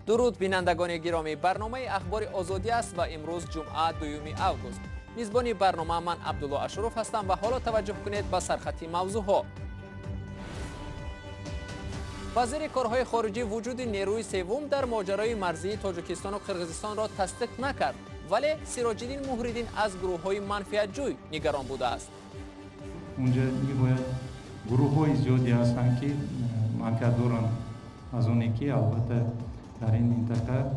درود بینندگان گرامی، برنامه اخبار آزادی است و امروز جمعه 2 آگوست. میزبان برنامه من عبدالله اشرف هستم و حالا توجه کنید به سرخط موضوعها. وزیر کارهای خارجی وجود نیروی سوم در ماجرای مرزی تاجیکستان و قرقیزستان را تصدیق نکرد، ولی سراج الدین موحدین از گروه‌های منفعت‌جوی نگران بوده است. اونجا میگوید گروه‌های زیادی هستند که منفعت دارند از اونی که البته در این منطقه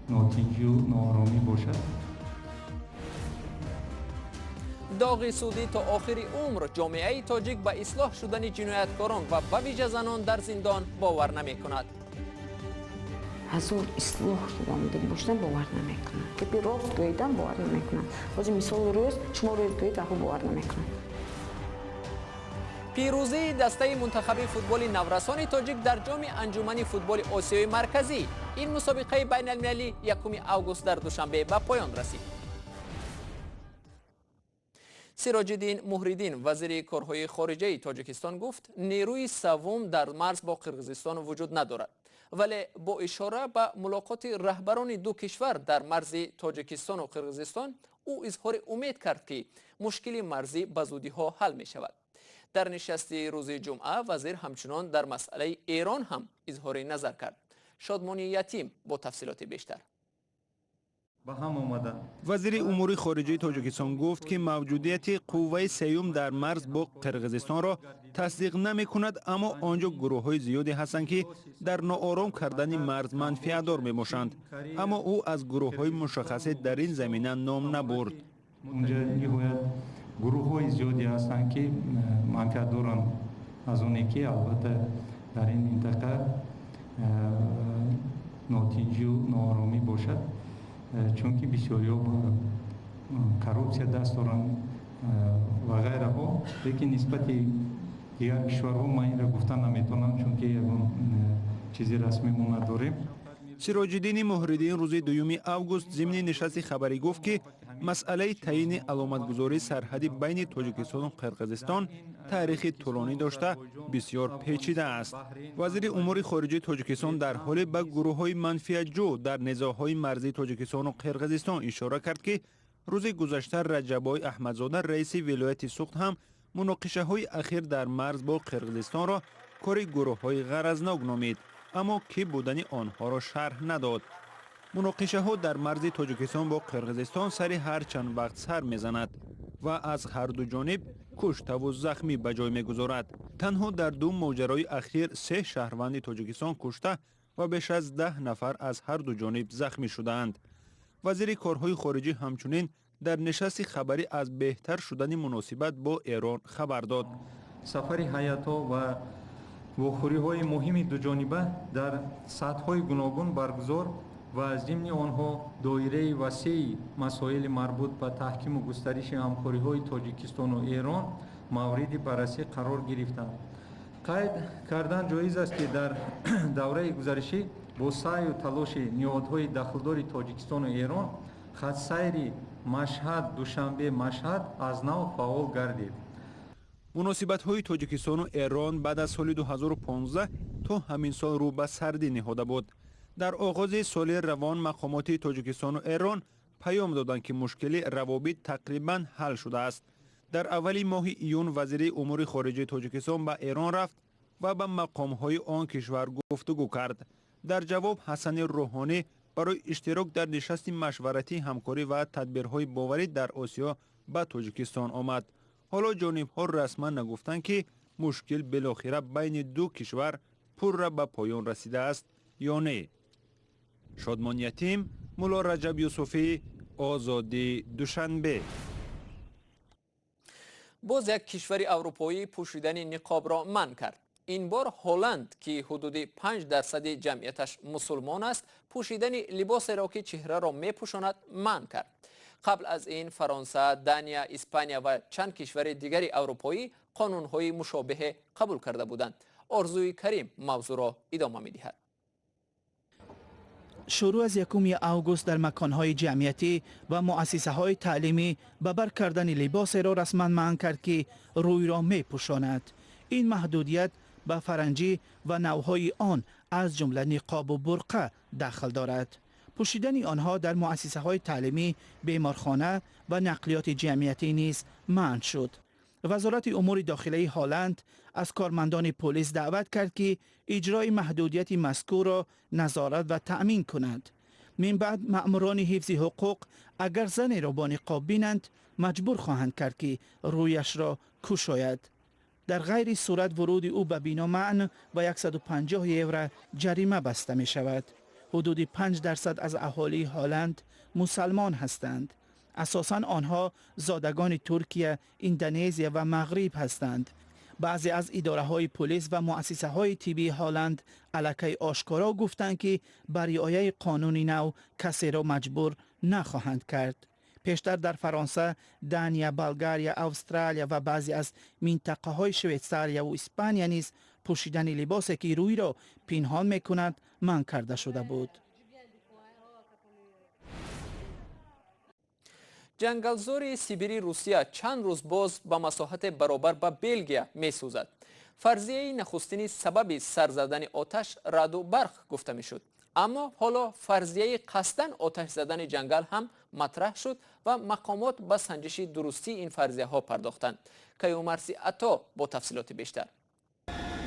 ناتنجی و ناآرامی باشد. داغ سعودی تا آخر عمر جامعه تاجیک به اصلاح شدن جنایتکاران و به ویژه زنان در زندان باور نمی‌کند. ҳазор ислоҳ шуда бошдан бовар намекунад ки би рост гӯйдам бовар намекунад ҳозир мисол рӯз шумо рӯз гӯед аҳо бовар намекунад. پیروزی دسته منتخب فوتبال نورسان تاجیک در جام انجمن فوتبال آسیای مرکزی. این مسابقه بین المللی 1 آگوست در دوشنبه به پایان رسید. سراج الدین موحدین وزیر کارهای خارجه تاجیکستان گفت نیروی سوم در مرز با قرقیزستان وجود ندارد، ولی با اشاره به ملاقات رهبران دو کشور در مرز تاجیکستان و قرقیزستان او اظهار امید کرد که مشکل مرزی به زودی ها حل می شود. در نشست روز جمعه وزیر همچنان در مسئله ایران هم اظهار نظر کرد. شادمانی یتیم با تفصیلات بیشتر. وزیر امور خارجه تاجیکستان گفت که موجودیت قوه سیوم در مرز با قرقیزستان را تصدیق نمی کند، اما آنجا گروه های زیادی هستند که در ناآرام کردن مرز منفعت دار می باشند، اما او از گروه های مشخص در این زمینه نام نبرد. اونجا میگوید گروه های زیادی هستند که منفعت دارند از اونی که البته در این منطقه ناتنجی و ناآرامی باشد، چون که بسیاری ها کروپسیا دست دارند و غیره ها، لیکن نسبت دیگر کشورها من این را گفتن نمیتونم چون که چیزی رسمی ما نداریم. سراج الدین موحدین روز 2 آگوست ضمن نشست خبری گفت که مسئله تعیین علامتگذاری سرحدی بین تاجیکستان و قرقیزستان تاریخ طولانی داشته بسیار پیچیده است. وزیر امور خارجه تاجیکستان در حال به گروه‌های منفعت‌جو در نزاع‌های مرزی تاجیکستان و قرقیزستان اشاره کرد که روز گذشته رجبای احمدزاده رئیس ولایت سوخت هم مناقشه‌های اخیر در مرز با قرقیزستان را کار گروه‌های غرضناک نامید، اما کی بودن آنها را شرح نداد. مناقشه ها در مرز تاجیکستان با قرقیزستان سر هر چند وقت سر میزند و از هر دو جانب کشته و زخمی به جای میگذارد. تنها در دو ماجرای اخیر 3 شهروند تاجیکستان کشته و بیش از 10 نفر از هر دو جانب زخمی شدند. وزیر کارهای خارجه همچنین در نشست خبری از بهتر شدن مناسبت با ایران خبر داد. سفر هیئت‌ها و واخوری‌های مهم دو جانبه در سطح‌های گوناگون برگزار و از ضمن آنها دایره وسیع مسائل مربوط به تحکیم و گسترش همکاری‌های تاجیکستان و ایران مورد بررسی قرار گرفتند. قید کردن جایز است که در دوره گذشته با سعی و تلاش نهادهای دخلدار تاجیکستان و ایران خط سیر مشهد دوشنبه مشهد از نو فعال گردید. مناسبت‌های تاجیکستان و ایران بعد از سال 2015 تا همین سال رو به سردی نهاده بود. در آغاز سال روان مقامات تاجیکستان و ایران پیام دادند که مشکل روابط تقریباً حل شده است. در اول ماه ایون وزیر امور خارجه تاجیکستان به ایران رفت و به مقام‌های آن کشور گفتگو کرد. در جواب حسن روحانی برای اشتراک در نشست مشورتی همکاری و تدبیرهای باوری در آسیا به تاجیکستان آمد. حالا جانب‌ها رسما نگفتند که مشکل بالاخره بین دو کشور پر را به پایان رسیده است یا نه. شادمان یتیم، مولا رجب یوسفی، آزادی دوشنبه. باز یک کشور اروپایی پوشیدن نقاب را منع کرد. این بار هلند که حدود 5% جمعیتش مسلمان است پوشیدن لباس را که چهره را می‌پوشاند منع کرد. قبل از این فرانسه، دانیا، اسپانیا و چند کشور دیگری اروپایی قانون‌های مشابه قبول کرده بودند. آرزوی کریم موضوع را ادامه می‌دهد. شروع از 1 آگوست در مکان‌های جمعیتی و مؤسسه‌های تعلیمی به بر کردن لباس را رسما منع کرد که روی را می‌پوشاند. این محدودیت به فرنگی و نوهای آن از جمله نقاب و برقه دخل دارد. پوشیدن آنها در مؤسسه های تعلیمی، بیمارخانه و نقلیات جمعیتی نیز منع شد. وزارت امور داخلی هلند از کارمندان پلیس دعوت کرد که اجرای محدودیت مذکور را نظارت و تأمین کنند. من بعد مأموران حفظ حقوق اگر زنی را با نقاب بینند مجبور خواهند کرد که رویش را گشاید. در غیر صورت ورود او به بنا منع و 150 یورو جریمه بسته می شود. حدود 5% از اهالی هلند مسلمان هستند. اساساً آنها زادگان ترکیه، اندونزیا و مغرب هستند. بعضی از اداره های پلیس و مؤسسه های طبی هلند علیه آشکارا گفتند که بر رعایت قانون نو کسی را مجبور نخواهند کرد. پیشتر در فرانسه، دانیا، بلغاریا، استرالیا و بعضی از منطقه های شویتزاریا و اسپانیا نیز پوشیدن لباسی که روی را پنهان میکند منع کرده شده بود. جنگلزور سیبیری روسیه چند روز باز به مساحت برابر با بلژیا می سوزد. فرضیه نخستین سبب سر زدن آتش رعد و برق گفته می شد. اما حالا فرضیه قصداً آتش زدن جنگل هم مطرح شد و مقامات به سنجش درستی این فرضیه ها پرداختند. کیومرثی عطا با تفصیلات بیشتر.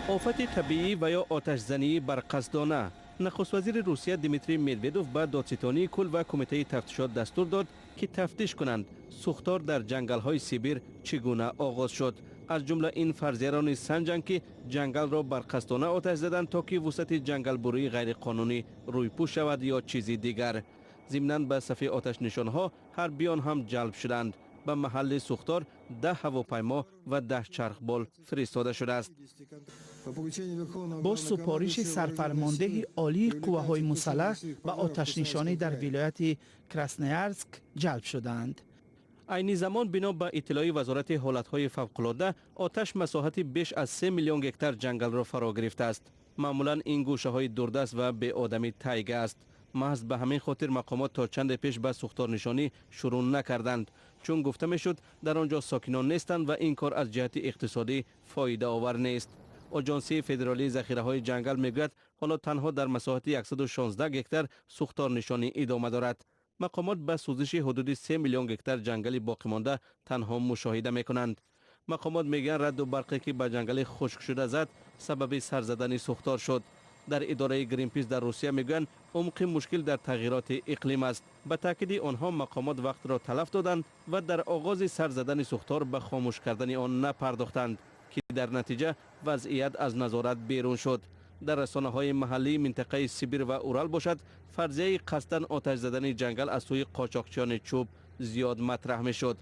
آفت طبیعی و یا آتش زنی بر قصدانه. نخست وزیر روسیه دیمیتری مدودوف به دادستانی کل و کمیته تفتیشات دستور داد که تفتیش کنند سوختار در جنگل های سیبیر چگونه آغاز شد. از جمله این فرضیه را نیز سنجند که جنگل را بر قصدانه آتش زدند تا که وسعت جنگل بروی غیر قانونی روی پوش شود یا چیزی دیگر. ضمناً به صفحه آتش نشانها هر بیان هم جلب شدند. به محل سوختار 10 هواپیما و 10 چرخبال فرستاده شده است. با سپارش سرفرمانده عالی قوه‌های مسلح و آتش نشانی در ولایت کراسنویارسک جلب شدند. عین زمان بنا به اطلاع وزارت حالتهای فوق‌العاده آتش مساحت بیش از 3 میلیون هکتار جنگل را فرا گرفته است. معمولا این گوشه های دوردست و به آدمی تایگه است. محض به همین خاطر مقامات تا چند پیش به سوختار نشانی شروع نکردند، چون گفته میشد در آنجا ساکنان نیستند و این کار از جهت اقتصادی فایده آور نیست. آژانسی فدرالی ذخیره های جنگل میگوید حالا تنها در مساحت 116 هکتار سوختار نشانی ادامه دارد. مقامات به سوزش حدود 3 میلیون هکتار جنگل باقی مانده تنها مشاهده میکنند. مقامات میگن رد و برقی که به جنگل خشک شده زد سبب سر زدن سوختار شد. در اداره گرین پیس در روسیه میگن عمق مشکل در تغییرات اقلیم است. به تاکید آنها مقامات وقت را تلف دادند و در آغاز سر زدن سوختار به خاموش کردن آن نپرداختند که در نتیجه وضعیت از نظارت بیرون شد. در رسانه‌های محلی منطقه سیبیر و اورال باشد فرضیه قصداً آتش زدن جنگل از سوی قاچاقچیان چوب زیاد مطرح میشد.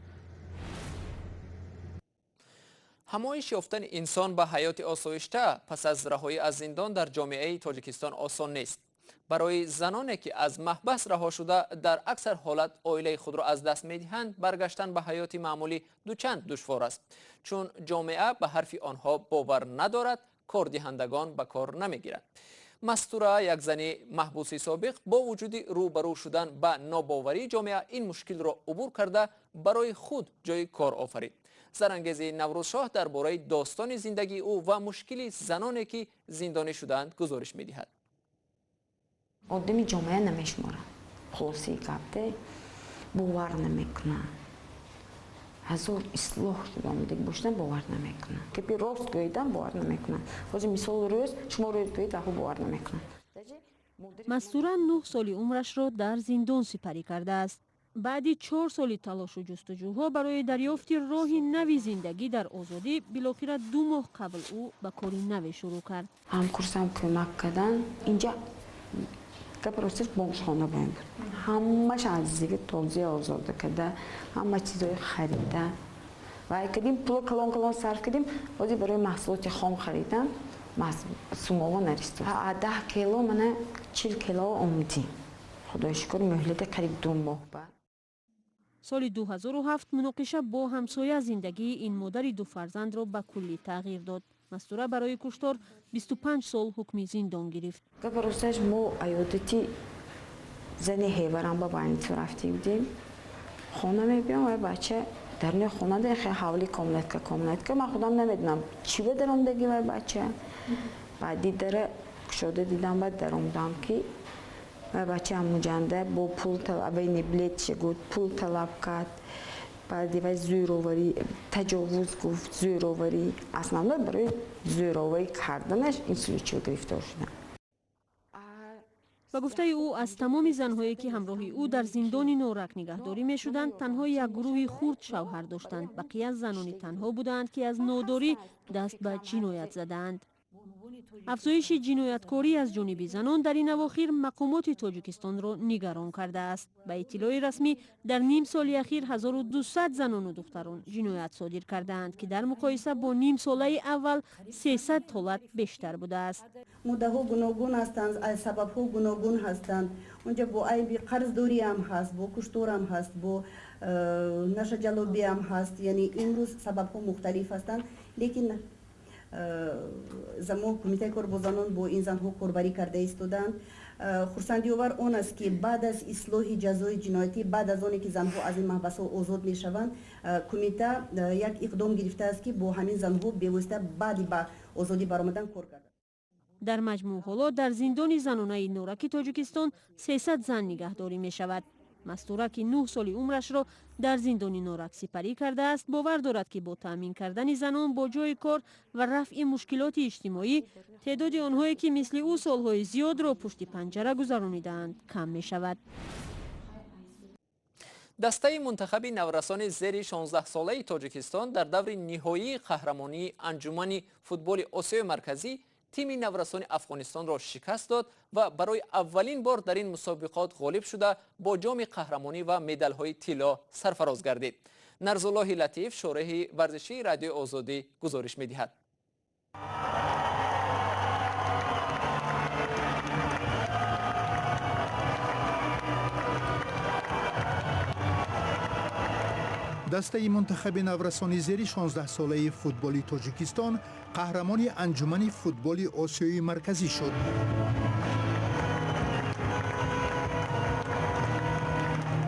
همایش یافتن انسان به حیات آسایشته پس از رهایی از زندان در جامعه تاجیکستان آسان نیست. برای زنانی که از محبس رها شده در اکثر حالت عائله خود را از دست می‌دهند، برگشتن به حیات معمولی دوچند دشوار است، چون جامعه به حرف آنها باور ندارد، کاردهندگان به کار نمیگیرند. مستوره، یک زن محبوس سابق، با وجود روبرو شدن به ناباوری جامعه این مشکل را عبور کرده برای خود جای کار آفرید. سرانگیزی نوروز شاه درباره داستان زندگی او و مشکلی زنانی که زندانی شدند گزارش می‌دهد. آدمی جامعه نمیشمارن، خلاصی گفته باور نمیکنن. هزار اصلاح شدم دیگه باشن باور نمیکنن. که بی راست گویدن باور نمیکنن. واسه مثال روز شما روز گویید اهو باور نمیکنن. مستوره 9 سال عمرش را در زندان سپری کرده است. بعد 4 سال تلاش و جستجوها برای دریافت راهی نوی زندگی در آزادی، بالاخره 2 ماه قبل او به کار نوی شروع کرد. همکارسم کمک کردن. اینجا که پروسش بانکخانه بود. همه‌ش از دیگه توزیع آزاده کرده، همه چیزای خریده. و کردیم پول کلان صرف کردیم، ولی برای محصولات خام خریدن، سوماوا نرسید. 10 کیلو من 40 کیلو آمدیم. خدای شکر مهلت قریب 2 ماه بعد. سال 2007 مناقشه با همسایه زندگی این مادر 2 فرزند را به کلی تغییر داد. مستوره برای کشتار 25 سال حکم زندان گرفت. که پروسش ما عیادتی زن هیورم با بانیتو رفته بودیم. خانه میبیم و بچه درون خونه ده خیلی حوالی کاملت که من خودم نمیدونم چی به درم دگی و بچه بعدی داره شده دیدم بعد درم دام که و بچه همو جنده با پول طلب این بلیت شگود پول طلب کرد بعدی و زوروری تجاوز گفت زوروری اصلا برای زوروری کردنش این سویچو گرفتار شدن. با گفته او از تمام زنهایی که همراه او در زندان نورک نگهداری می شدند تنها یک گروه خرد شوهر داشتند. بقیه زنان تنها بودند که از ناداری دست به جنایت زدند. افزایش جنایتکاری از جانب زنان در این اواخر مقامات تاجیکستان را نگران کرده است. به اطلاع رسمی در نیم سال اخیر 1200 زنان و دختران جنایت صادر کردند که در مقایسه با نیم سال اول 300 حالت بیشتر بوده است. مدعی ها گوناگون هستند، سبب ها گوناگون هستند. اونجا با عیب قرض دوری هم هست، با کشتار هم هست، با نشه جلوبی هم هست. یعنی امروز سبب ها مختلف هستند، لیکن زمان کمیته کارگزاران با این زنها کاربری کرده ایستادند. خرسندی آور آن است که بعد از اصلاح جزای جنایتی، بعد از آنی که زنها از این محبس ها آزاد می شوند، کمیته یک اقدام گرفته است که با همین زنها بیوسته بعد با آزادی برآمدن کار کرده. در مجموع حالا در زندان زنانه نورک تاجیکستان 300 زن نگهداری می شود. مستوره که 9 سال عمرش را در زندان نورک سپری کرده است باور دارد که با تامین کردن زنان با جای کار و رفع مشکلات اجتماعی تعداد آنهایی که مثل او سالهای زیاد را پشت پنجره گذرانیدند کم می شود. دسته منتخب نورسان زیر 16 ساله تاجیکستان در دور نهایی قهرمانی انجمن فوتبال آسیای مرکزی تیم نورسان افغانستان را شکست داد و برای اولین بار در این مسابقات غالب شده با جام قهرمانی و مدال های طلا سرفراز گردید. نرزالله لطیف شارح ورزشی رادیو آزادی گزارش می‌دهد. دسته منتخب نورسان زیر 16 ساله فوتبال تاجیکستان قهرمان انجمن فوتبال آسیای مرکزی شد.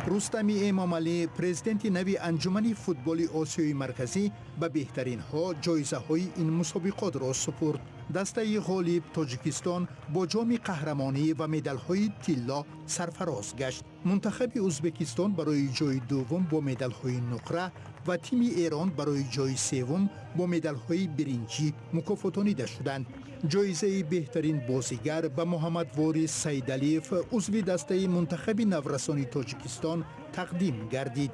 رستمی امامعلی پرزیدنت نوی انجمن فوتبال آسیای مرکزی به بهترین ها جایزه های این مسابقات را سپرد. دسته غالب تاجیکستان با جام قهرمانی و مدال های طلا سرفراز گشت. منتخب ازبکستان برای جای دوم با مدال های نقره و تیم ایران برای جای سوم با مدال های برنجی مکافاتانیده شدند. جایزه بهترین بازیگر به محمد وارث سیدالیف عضو دسته منتخب نورسان تاجیکستان تقدیم گردید.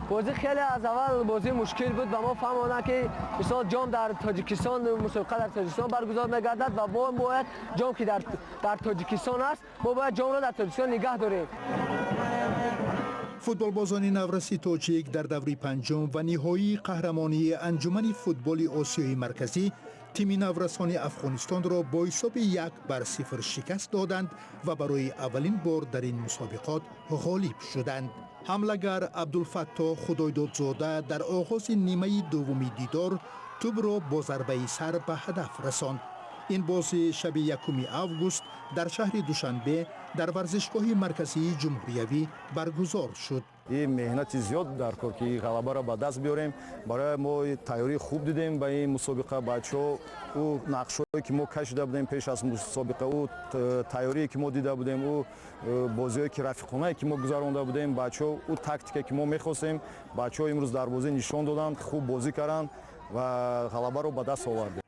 بازی خیلی از اول بازی مشکل بود و ما فهمیدیم که مثلا جام در تاجیکستان مسابقه در تاجیکستان برگزار می‌گردد و ما باید جام که در تاجیکستان است ما باید جام را در تاجیکستان نگه داریم. فوتبال بازان نورسی تاجیک در دوره پنجم و نهایی قهرمانی انجمن فوتبال آسیای مرکزی تیم نورسان افغانستان را با حساب 1-0 شکست دادند و برای اولین بار در این مسابقات غالب شدند. حمله‌گر عبدالفتاح خدایدادزاده در آغاز نیمه دومی دیدار توپ را با ضربه سر به هدف رساند. این بازی شب 1 آگوست در شهر دوشنبه در ورزشگاه مرکزی جمهوریوی برگزار شد. این مهنت زیاد در کار که غلبه را به دست بیاریم. برای ما تیاری خوب دیدیم به این مسابقه. بچه‌ها او نقشه‌ای که ما کشیده بودیم پیش از مسابقه، او تیاری که ما دیده بودیم، او بازی‌هایی که رفیقانه که ما گذرانده بودیم، بچه‌ها او تاکتیکی که ما می‌خواستیم، بچه‌ها امروز در بازی نشان دادند، خوب بازی کردند و غلبه را به دست آوردیم.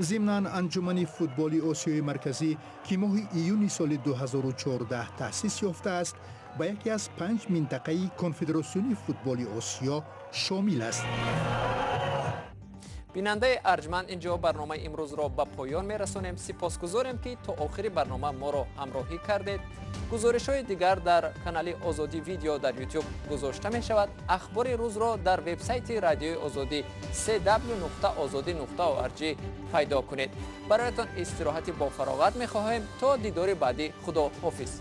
ضمناً انجمن فوتبال آسیای مرکزی که ماه ایون سال 2014 تأسیس یافته است به یکی از 5 منطقه کنفدراسیون فوتبال آسیا شامل است. بیننده ارجمند اینجا برنامه امروز را به پایان میرسانیم. سپاسگزاریم که تا آخر برنامه ما را همراهی کردید. گزارش های دیگر در کانال آزادی ویدیو در یوتیوب گذاشته می شود. اخبار روز را در وبسایت رادیو آزادی www.azadi.org پیدا کنید. برایتان استراحتی با فراغت می خواهیم تا دیدار بعدی. خدا حافظ.